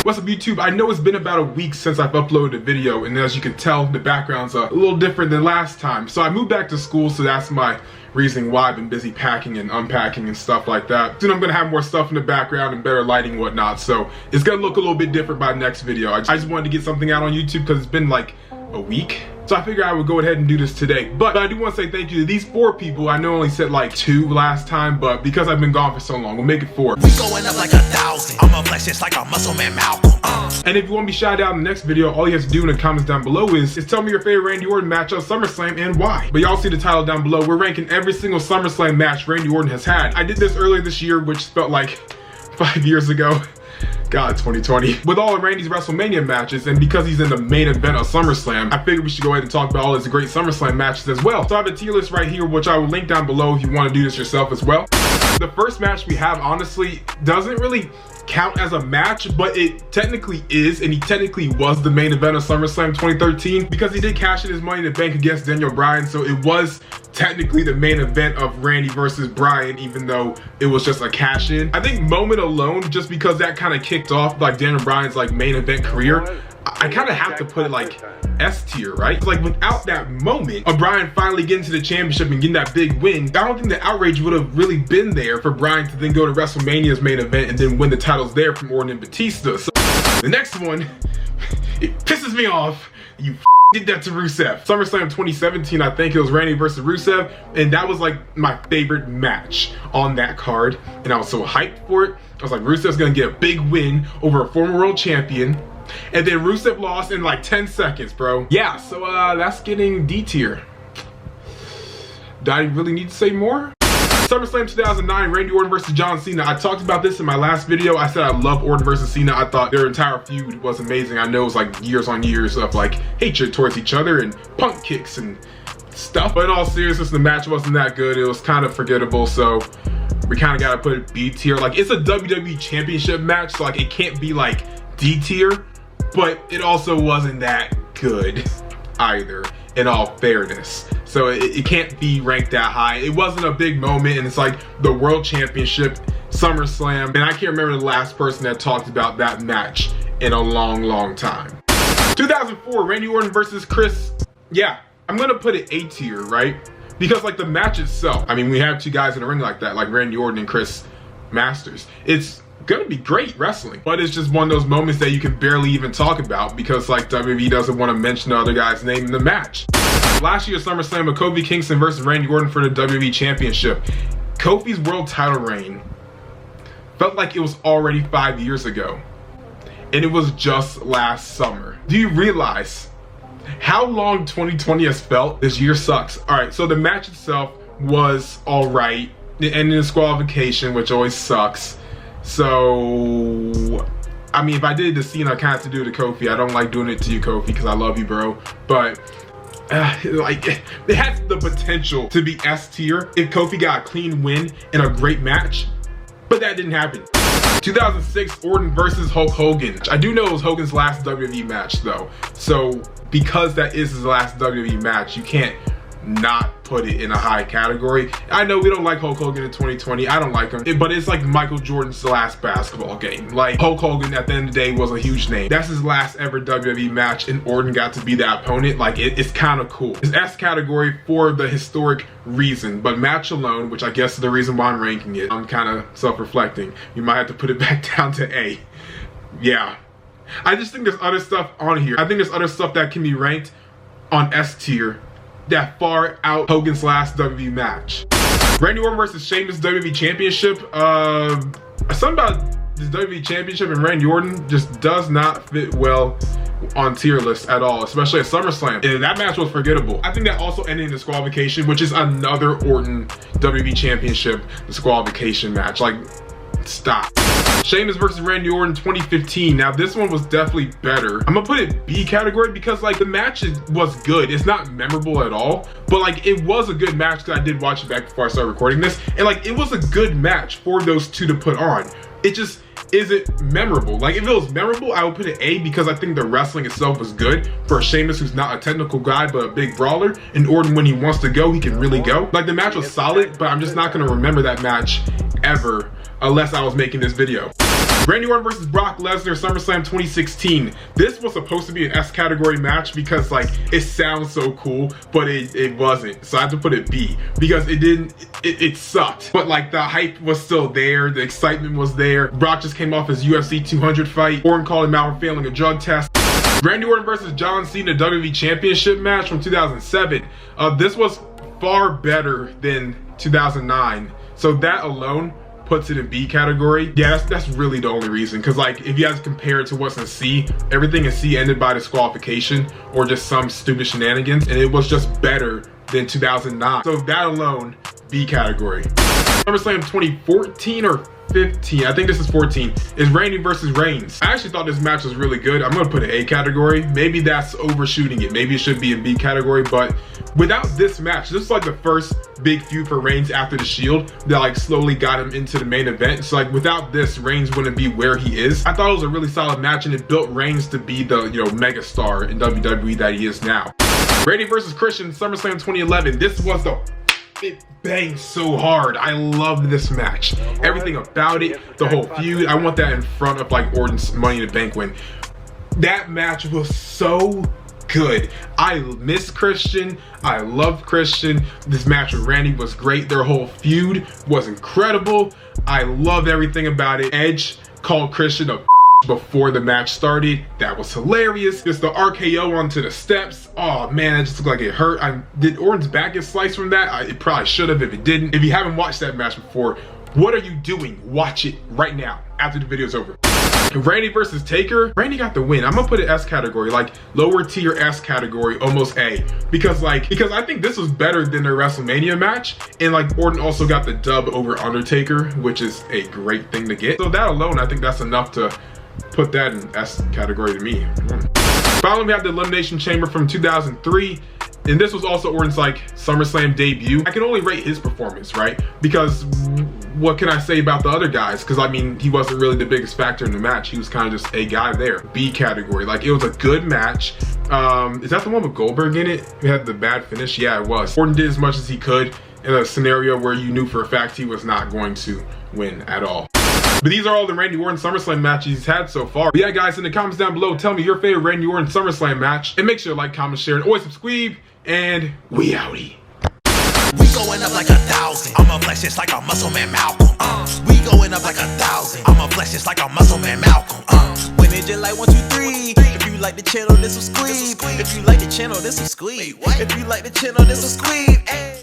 What's up YouTube? I know it's been about a week since I've uploaded a video, and as you can tell, the background's a little different than last time. So I moved back to school, so that's my reason why I've been busy packing and unpacking and stuff like that. Soon I'm gonna have more stuff in the background and better lighting and whatnot, so it's gonna look a little bit different by the next video. I just wanted to get something out on YouTube because it's been like a week. So I figured I would go ahead and do this today. But I do want to say thank you to these 4 people. I know I only said like 2 last time, but because I've been gone for so long, we'll make it 4. We going up like 1,000. I'm a flex just like a muscle man Malcolm. And if you want to be shouted out in the next video, all you have to do in the comments down below is tell me your favorite Randy Orton match of SummerSlam and why. But y'all see the title down below. We're ranking every single SummerSlam match Randy Orton has had. I did this earlier this year, which felt like 5 years ago. God, 2020. With all of Randy's WrestleMania matches, and because he's in the main event of SummerSlam, I figured we should go ahead and talk about all his great SummerSlam matches as well. So I have a tier list right here, which I will link down below if you want to do this yourself as well. The first match we have, honestly, doesn't really count as a match, but it technically is, and he technically was the main event of SummerSlam 2013 because he did cash in his Money in the Bank against Daniel Bryan, so it was technically the main event of Randy versus Bryan, even though it was just a cash in. I think moment alone, just because that kind of kicked off like Daniel Bryan's like main event career, I kind of have to put it like S tier, right? Like without that moment of Bryan finally getting to the championship and getting that big win, I don't think the outrage would have really been there for Bryan to then go to WrestleMania's main event and then win the titles there from Orton and Batista. So the next one, it pisses me off. You did that to Rusev. SummerSlam 2017, I think it was Randy versus Rusev, and that was like my favorite match on that card, and I was so hyped for it. I was like, Rusev's gonna get a big win over a former world champion. And then Rusev lost in like 10 seconds, bro. Yeah, so that's getting D tier. Do I really need to say more? SummerSlam 2009, Randy Orton versus John Cena. I talked about this in my last video. I said I love Orton versus Cena. I thought their entire feud was amazing. I know it was like years on years of like hatred towards each other and punk kicks and stuff. But in all seriousness, the match wasn't that good. It was kind of forgettable, so we kind of got to put it B tier. Like, it's a WWE Championship match, so like it can't be like D tier. But it also wasn't that good either, in all fairness. So it can't be ranked that high. It wasn't a big moment, and it's like the World Championship, SummerSlam, and I can't remember the last person that talked about that match in a long, long time. 2004, Randy Orton versus Chris. Yeah, I'm gonna put it A tier, right? Because like the match itself, I mean, we have 2 guys in the ring like that, like Randy Orton and Chris Masters. It's gonna be great wrestling, but it's just one of those moments that you can barely even talk about because like WWE doesn't want to mention the other guy's name in the match. Last year's SummerSlam, Kofi Kingston versus Randy Orton for the WWE Championship. Kofi's world title reign felt like it was already 5 years ago, and it was just last summer. Do you realize how long 2020 has felt? This year sucks. All right, so the match itself was all right. It ended in disqualification, which always sucks. So, I mean, if I did it to Cena, I kind of have to do it to Kofi. I don't like doing it to you, Kofi, because I love you, bro. But, like, it has the potential to be S tier if Kofi got a clean win in a great match. But that didn't happen. 2006, Orton versus Hulk Hogan. I do know it was Hogan's last WWE match, though. So, because that is his last WWE match, you can't not put it in a high category. I know we don't like Hulk Hogan in 2020. I don't like him, but it's like Michael Jordan's last basketball game. Like, Hulk Hogan at the end of the day was a huge name. That's his last ever WWE match, and Orton got to be that opponent. Like, it's kind of cool. It's S category for the historic reason, but match alone, which I guess is the reason why I'm ranking it, I'm kind of self-reflecting. You might have to put it back down to A. Yeah. I just think there's other stuff on here. I think there's other stuff that can be ranked on S tier that far out Hogan's last WWE match. Randy Orton versus Sheamus WWE Championship. Something about this WWE Championship and Randy Orton just does not fit well on tier lists at all, especially at SummerSlam. And that match was forgettable. I think that also ended in disqualification, which is another Orton WWE Championship disqualification match. Like, stop. Sheamus versus Randy Orton 2015. Now this one was definitely better. I'm gonna put it B category because like the match was good. It's not memorable at all, but like it was a good match because I did watch it back before I started recording this, and like it was a good match for those 2 to put on. It just isn't memorable. Like if it was memorable, I would put it A because I think the wrestling itself was good for Sheamus, who's not a technical guy but a big brawler, and Orton, when he wants to go, he can really go. Like the match was solid, but I'm just not gonna remember that match ever unless I was making this video. Randy Orton versus Brock Lesnar, SummerSlam 2016. This was supposed to be an S category match because like it sounds so cool, but it wasn't. So I had to put it B because it sucked. But like the hype was still there, the excitement was there. Brock just came off his UFC 200 fight. Orton called him out for failing a drug test. Randy Orton versus John Cena WWE Championship match from 2007. This was far better than 2009. So that alone puts it in B category. Yeah, that's really the only reason. Cause like if you guys compare it to what's in C, everything in C ended by disqualification or just some stupid shenanigans, and it was just better than 2009. So that alone, B category. SummerSlam 2014 or 15, I think this is 14, is Randy versus Reigns. I actually thought this match was really good. I'm gonna put it A category. Maybe that's overshooting it. Maybe it should be in B category, but without this match, this is like the first big feud for Reigns after the Shield that like slowly got him into the main event. So like without this, Reigns wouldn't be where he is. I thought it was a really solid match and it built Reigns to be the, you know, mega star in WWE that he is now. Brady versus Christian, SummerSlam 2011. This was it banged so hard. I loved this match. Everything about it, the whole feud. I want that in front of like Orton's Money in the Bank win. That match was so good. I miss Christian. I love Christian. This match with Randy was great. Their whole feud was incredible. I loved everything about it. Edge called Christian a before the match started. That was hilarious. Just the RKO onto the steps. Oh man, it just looked like it hurt. Did Orton's back get sliced from that? It probably should have if it didn't. If you haven't watched that match before, what are you doing? Watch it right now after the video's over. Randy versus Taker. Randy got the win. I'm gonna put it S category, like lower tier S category, almost A. Because I think this was better than their WrestleMania match. And like Orton also got the dub over Undertaker, which is a great thing to get. So that alone, I think that's enough to put that in S category to me. Finally, we have the Elimination Chamber from 2003. And this was also Orton's like SummerSlam debut. I can only rate his performance, right? Because what can I say about the other guys? Because I mean, he wasn't really the biggest factor in the match. He was kind of just a guy there. B category. Like it was a good match. Is that the one with Goldberg in it? Who had the bad finish? Yeah, it was. Orton did as much as he could in a scenario where you knew for a fact he was not going to win at all. But these are all the Randy Orton SummerSlam matches he's had so far. But yeah, guys, in the comments down below, tell me your favorite Randy Orton SummerSlam match. And make sure to like, comment, share, and always subscribe. And we outie. We going up like 1,000. I'ma flex just like a muscle man Malcolm. We going up like 1,000. I'ma flex just like a muscle man Malcolm. When it just like 1, 2, 3. If you like the channel, this will squeeze. If you like the channel, this will squeeze. If you like the channel, this will squeeze.